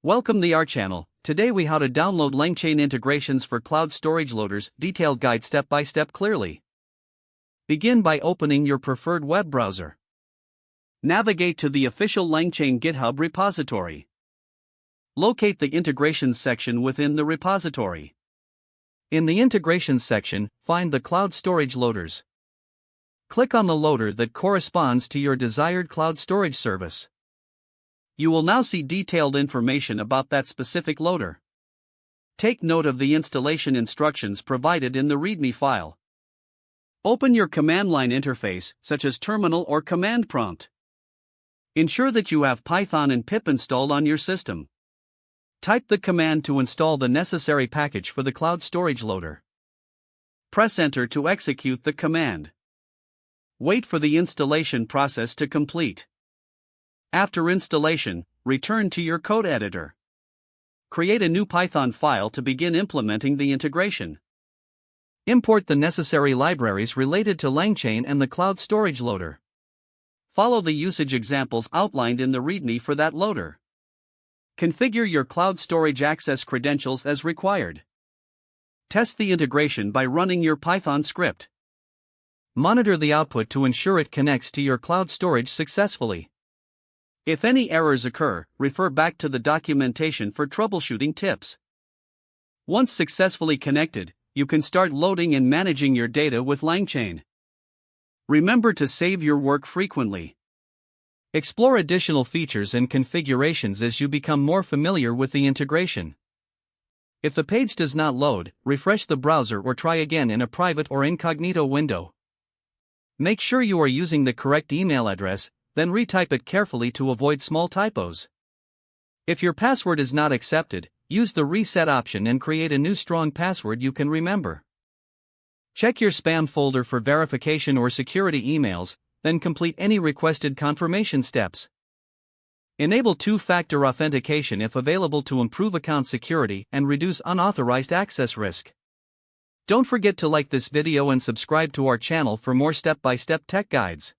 Welcome to our channel. Today we how to download LangChain integrations for cloud storage loaders, detailed guide step by step clearly. Begin by opening your preferred web browser. Navigate to the official LangChain GitHub repository. Locate the integrations section within the repository. In the integrations section, find the cloud storage loaders. Click on the loader that corresponds to your desired cloud storage service. You will now see detailed information about that specific loader. Take note of the installation instructions provided in the README file. Open your command line interface, such as terminal or command prompt. Ensure that you have Python and pip installed on your system. Type the command to install the necessary package for the cloud storage loader. Press Enter to execute the command. Wait for the installation process to complete. After installation, return to your code editor. Create a new Python file to begin implementing the integration. Import the necessary libraries related to LangChain and the cloud storage loader. Follow the usage examples outlined in the README for that loader. Configure your cloud storage access credentials as required. Test the integration by running your Python script. Monitor the output to ensure it connects to your cloud storage successfully. If any errors occur, refer back to the documentation for troubleshooting tips. Once successfully connected, you can start loading and managing your data with LangChain. Remember to save your work frequently. Explore additional features and configurations as you become more familiar with the integration. If the page does not load, refresh the browser or try again in a private or incognito window. Make sure you are using the correct email address, then retype it carefully to avoid small typos. If your password is not accepted, use the reset option and create a new strong password you can remember. Check your spam folder for verification or security emails, then complete any requested confirmation steps. Enable two-factor authentication if available to improve account security and reduce unauthorized access risk. Don't forget to like this video and subscribe to our channel for more step-by-step tech guides.